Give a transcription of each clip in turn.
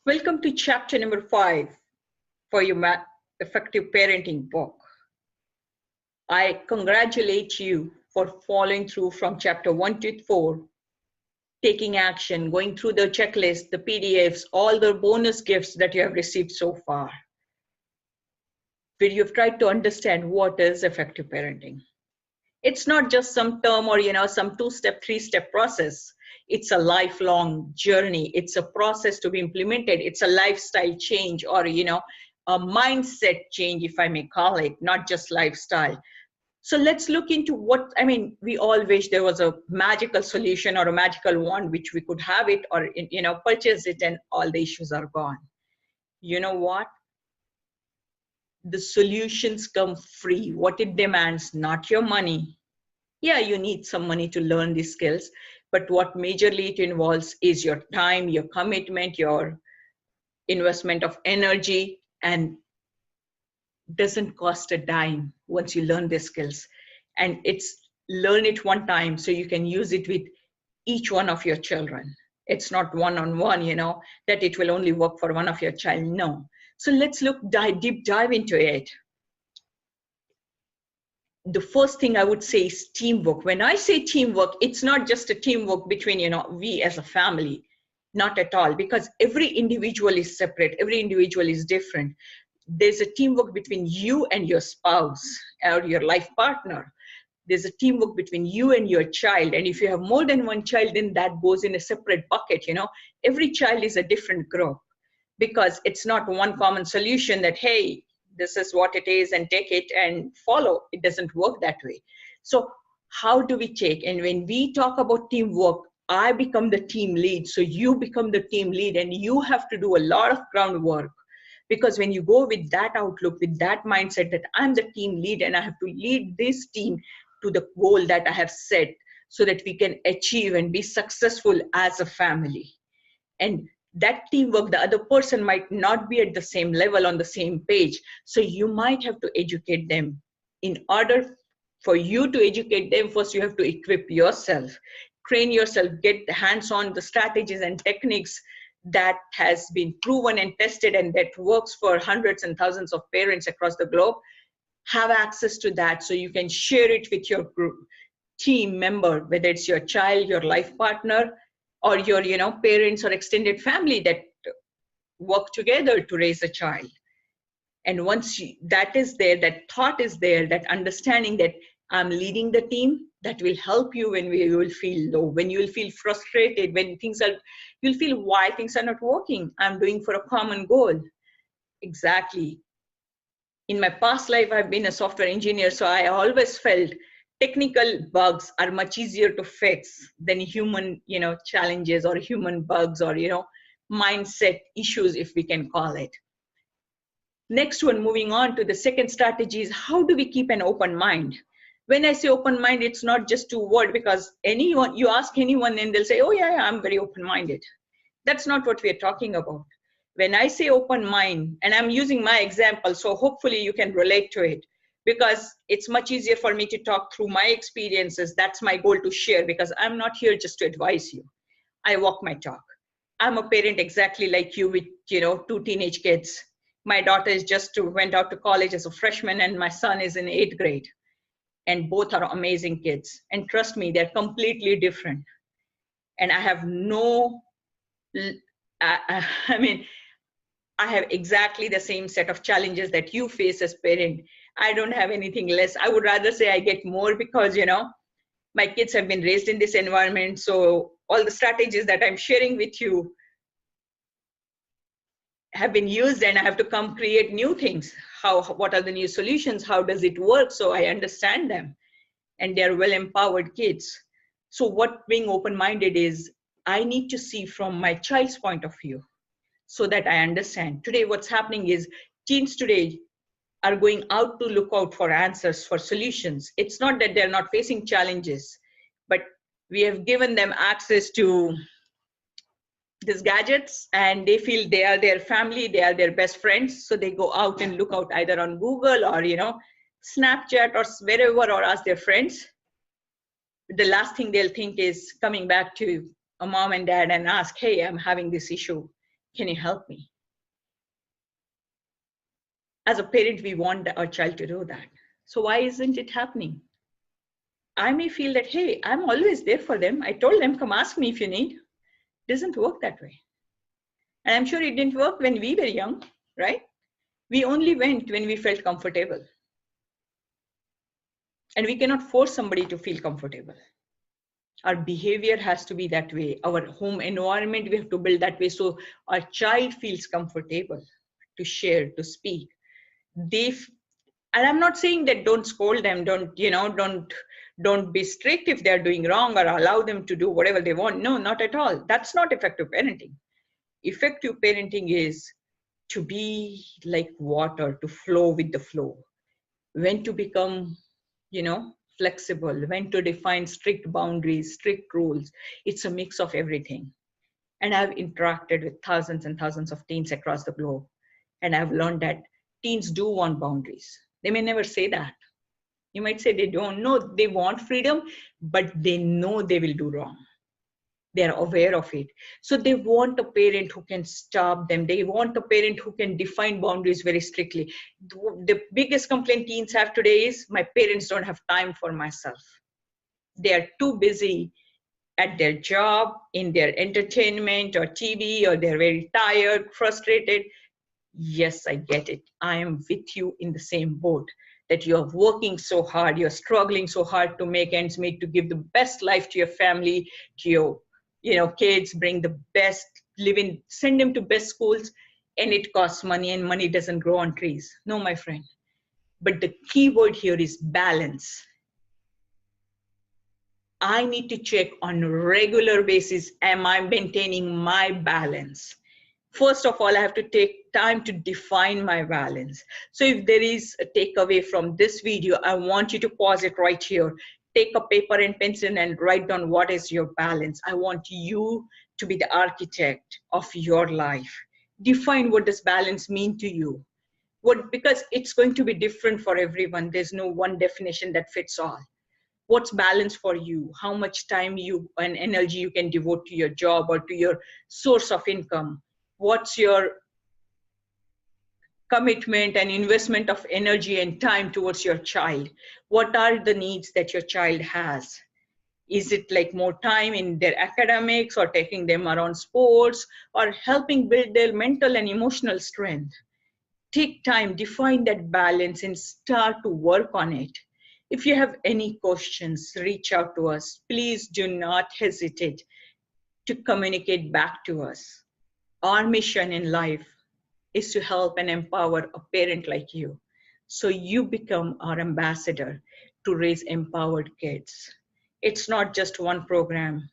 Welcome to chapter number 5 for your effective parenting book. I congratulate you for following through from chapter 1 to 4, taking action, going through the checklist, the PDFs, all the bonus gifts that you have received so far, where you've tried to understand what is effective parenting. It's not just some term or some 2-step, 3-step process. It's a lifelong journey. It's a process to be implemented. It's a lifestyle change or a mindset change, if I may call it, not just lifestyle. So let's look into we all wish there was a magical solution or a magical wand which we could have it or purchase it and all the issues are gone. You know what? The solutions come free. What it demands, not your money. Yeah, you need some money to learn these skills, but what majorly it involves is your time, your commitment, your investment of energy, and doesn't cost a dime once you learn these skills. And it's learn it one time so you can use it with each one of your children. It's not one-on-one, that it will only work for one of your child. No. So let's deep dive into it. The first thing I would say is teamwork. When I say teamwork, it's not just a teamwork between, we as a family, not at all, because every individual is separate. Every individual is different. There's a teamwork between you and your spouse or your life partner. There's a teamwork between you and your child. And if you have more than one child, then that goes in a separate bucket, Every child is a different group because it's not one common solution that, hey, this is what it is and take it and follow. It doesn't work that way. So how do we take? And when we talk about teamwork, I become the team lead. So you become the team lead and you have to do a lot of groundwork. Because when you go with that outlook, with that mindset that I'm the team lead and I have to lead this team to the goal that I have set so that we can achieve and be successful as a family. And that teamwork, the other person might not be at the same level on the same page. So you might have to educate them. In order for you to educate them, first you have to equip yourself, train yourself, get hands-on the strategies and techniques that has been proven and tested and that works for hundreds and thousands of parents across the globe. Have access to that so you can share it with your group team member, whether it's your child, your life partner, or your parents or extended family that work together to raise a child. And once that is there, that thought is there, that understanding that I'm leading the team, that will help you when you will feel low, when you will feel frustrated, when you'll feel why things are not working. I'm doing for a common goal. Exactly. In my past life, I've been a software engineer, so I always felt technical bugs are much easier to fix than human, challenges or human bugs or, mindset issues, if we can call it. Next one, moving on to the second strategy is how do we keep an open mind? When I say open mind, it's not just 2 words because you ask anyone and they'll say, oh yeah, I'm very open-minded. That's not what we're talking about. When I say open mind, and I'm using my example, so hopefully you can relate to it, because it's much easier for me to talk through my experiences. That's my goal to share because I'm not here just to advise you. I walk my talk. I'm a parent exactly like you with, 2 teenage kids. My daughter is went out to college as a freshman and my son is in 8th grade. And both are amazing kids. And trust me, they're completely different. And I have I have exactly the same set of challenges that you face as parent. I don't have anything less. I would rather say I get more because, my kids have been raised in this environment. So all the strategies that I'm sharing with you have been used and I have to come create new things. What are the new solutions? How does it work? So I understand them and they're well-empowered kids. So what being open-minded is, I need to see from my child's point of view so that I understand. Today, what's happening is teens today are going out to look out for answers, for solutions. It's not that they're not facing challenges, but we have given them access to these gadgets and they feel they are their family, they are their best friends. So they go out and look out either on Google or, Snapchat or wherever or ask their friends. The last thing they'll think is coming back to a mom and dad and ask, hey, I'm having this issue. Can you help me? As a parent, we want our child to do that. So why isn't it happening? I may feel that, hey, I'm always there for them. I told them, come ask me if you need. It doesn't work that way. And I'm sure it didn't work when we were young, right? We only went when we felt comfortable. And we cannot force somebody to feel comfortable. Our behavior has to be that way. Our home environment, we have to build that way so our child feels comfortable to share, to speak. And I'm not saying that don't scold them, don't be strict if they're doing wrong, or allow them to do whatever they want. No, not at all. That's not effective parenting. Effective parenting is to be like water, to flow with the flow. When to become, flexible, when to define strict boundaries, strict rules. It's a mix of everything. And I've interacted with thousands and thousands of teens across the globe. And I've learned that teens do want boundaries. They may never say that. You might say they don't know, they want freedom, but they know they will do wrong. They're aware of it. So they want a parent who can stop them. They want a parent who can define boundaries very strictly. The biggest complaint teens have today is, my parents don't have time for myself. They are too busy at their job, in their entertainment or TV, or they're very tired, frustrated. Yes, I get it. I am with you in the same boat, that you're working so hard, you're struggling so hard to make ends meet, to give the best life to your family, to your kids, bring the best, send them to best schools, and it costs money, and money doesn't grow on trees. No, my friend. But the key word here is balance. I need to check on a regular basis, am I maintaining my balance? First of all, I have to take time to define my balance. So if there is a takeaway from this video, I want you to pause it right here. Take a paper and pencil and write down what is your balance. I want you to be the architect of your life. Define what does balance mean to you. Because it's going to be different for everyone. There's no one definition that fits all. What's balance for you? How much time and energy you can devote to your job or to your source of income? What's your commitment and investment of energy and time towards your child? What are the needs that your child has? Is it like more time in their academics, or taking them around sports, or helping build their mental and emotional strength? Take time, define that balance, and start to work on it. If you have any questions, reach out to us. Please do not hesitate to communicate back to us. Our mission in life is to help and empower a parent like you, so you become our ambassador to raise empowered kids. It's not just one program.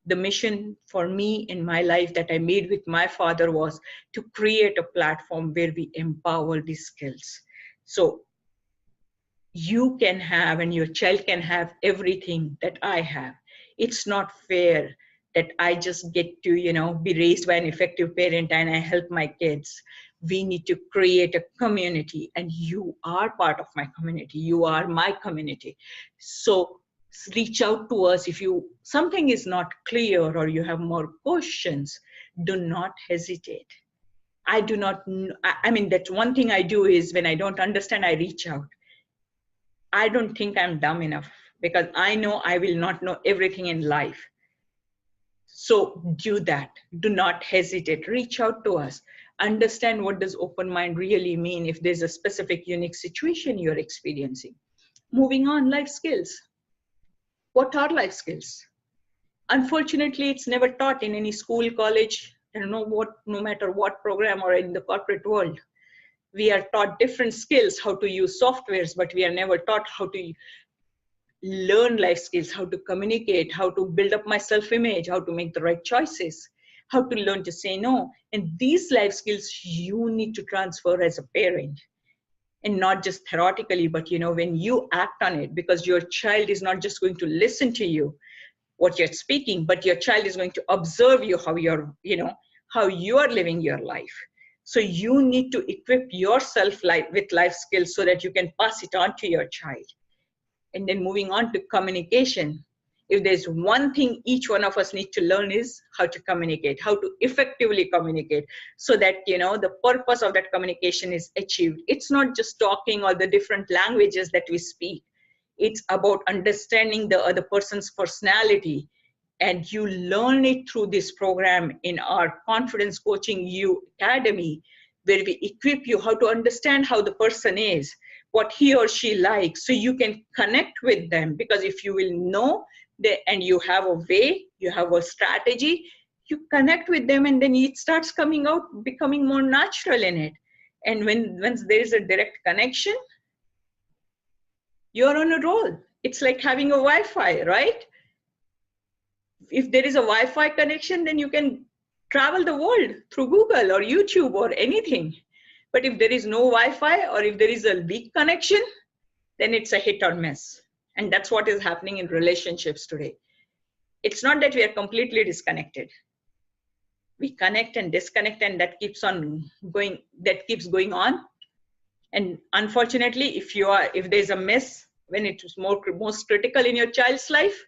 The mission for me in my life that I made with my father was to create a platform where we empower these skills. So you can have, and your child can have, everything that I have. It's not fair that I just get to, be raised by an effective parent and I help my kids. We need to create a community, and you are part of my community. You are my community. So reach out to us if something is not clear or you have more questions. Do not hesitate. I do not, that's one thing I do is, when I don't understand, I reach out. I don't think I'm dumb enough, because I know I will not know everything in life. So do that. Do not hesitate. Reach out to us. Understand what does open mind really mean if there's a specific unique situation you're experiencing. Moving on, life skills. What are life skills? Unfortunately, it's never taught in any school, college, no matter what program, or in the corporate world. We are taught different skills, how to use softwares, but we are never taught how to learn life skills, how to communicate, how to build up my self-image, how to make the right choices, how to learn to say no. And these life skills you need to transfer as a parent, and not just theoretically, but when you act on it, because your child is not just going to listen to you, what you're speaking, but your child is going to observe you, how you are living your life. So you need to equip yourself with life skills so that you can pass it on to your child. And then moving on to communication. If there's one thing each one of us need to learn is how to communicate, how to effectively communicate, so that, the purpose of that communication is achieved. It's not just talking or the different languages that we speak. It's about understanding the other person's personality. And you learn it through this program in our Confidence Coaching U Academy, where we equip you how to understand how the person is, what he or she likes, so you can connect with them. Because if you will know and you have a way, you have a strategy, you connect with them, and then it starts coming out, becoming more natural in it. And once there is a direct connection, you're on a roll. It's like having a Wi-Fi, right? If there is a Wi-Fi connection, then you can travel the world through Google or YouTube or anything. But if there is no Wi-Fi, or if there is a weak connection, then it's a hit or miss. And that's what is happening in relationships today. It's not that we are completely disconnected. We connect and disconnect, and that keeps going on. And unfortunately, if there's a miss when it is most critical in your child's life,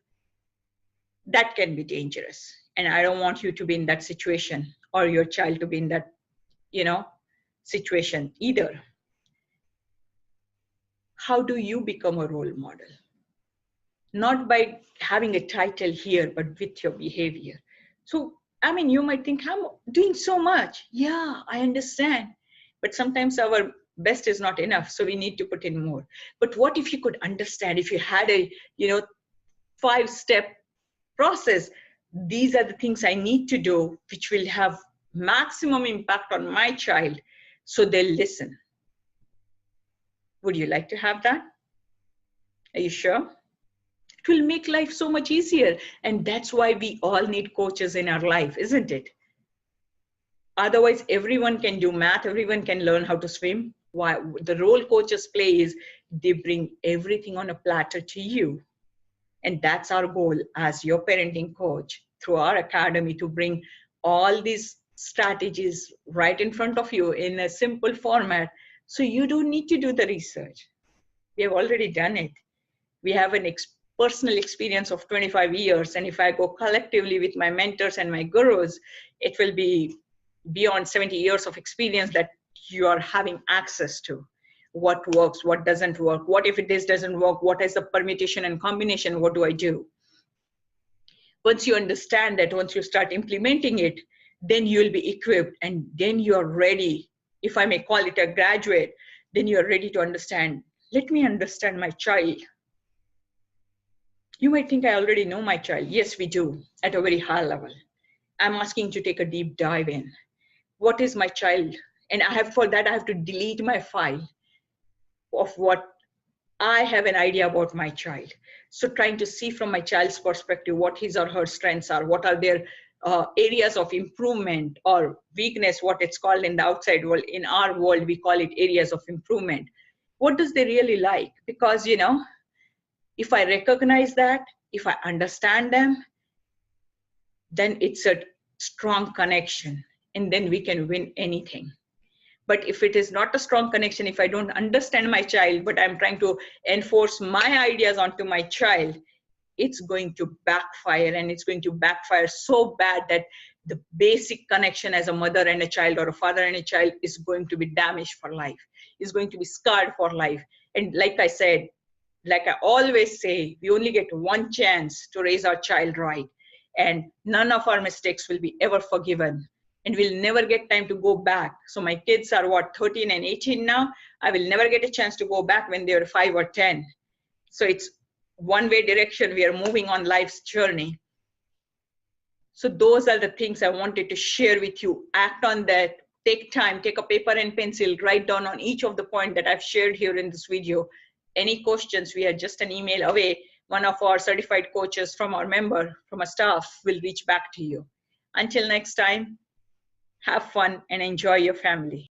that can be dangerous. And I don't want you to be in that situation, or your child to be in that, situation either. How do you become a role model? Not by having a title here, but with your behavior. So, you might think, I'm doing so much. Yeah, I understand. But sometimes our best is not enough, so we need to put in more. But what if you could understand, if you had a, 5-step process, these are the things I need to do, which will have maximum impact on my child, so they'll listen. Would you like to have that? Are you sure? It will make life so much easier. And that's why we all need coaches in our life, isn't it? Otherwise, everyone can do math, everyone can learn how to swim. Why? The role coaches play is they bring everything on a platter to you. And that's our goal as your parenting coach through our academy, to bring all these strategies right in front of you in a simple format. So you don't need to do the research. We have already done it. We have an personal experience of 25 years. And if I go collectively with my mentors and my gurus, it will be beyond 70 years of experience that you are having access to. What works, what doesn't work, what if this doesn't work, what is the permutation and combination, what do I do? Once you understand that, once you start implementing it, then you'll be equipped, and then you're ready. If I may call it a graduate, then you're ready to understand. Let me understand my child. You might think I already know my child. Yes, we do, at a very high level. I'm asking to take a deep dive in. What is my child? And for that, I have to delete my file of what I have an idea about my child. So trying to see from my child's perspective what his or her strengths are, what are their areas of improvement or weakness, what it's called in the outside world. In our world, we call it areas of improvement. What does they really like? Because, if I recognize that, if I understand them, then it's a strong connection, and then we can win anything. But if it is not a strong connection, if I don't understand my child, but I'm trying to enforce my ideas onto my child, it's going to backfire, and it's going to backfire so bad that the basic connection as a mother and a child, or a father and a child, is going to be damaged for life, is going to be scarred for life. And like I said, like I always say, we only get one chance to raise our child right, and none of our mistakes will be ever forgiven. And we'll never get time to go back. So my kids are 13 and 18 now. I will never get a chance to go back when they were 5 or 10. So it's one-way direction. We are moving on life's journey. So those are the things I wanted to share with you. Act on that. Take time, take a paper and pencil, write down on each of the points that I've shared here in this video. Any questions, we are just an email away. One of our certified coaches from our staff will reach back to you. Until next time, have fun and enjoy your family.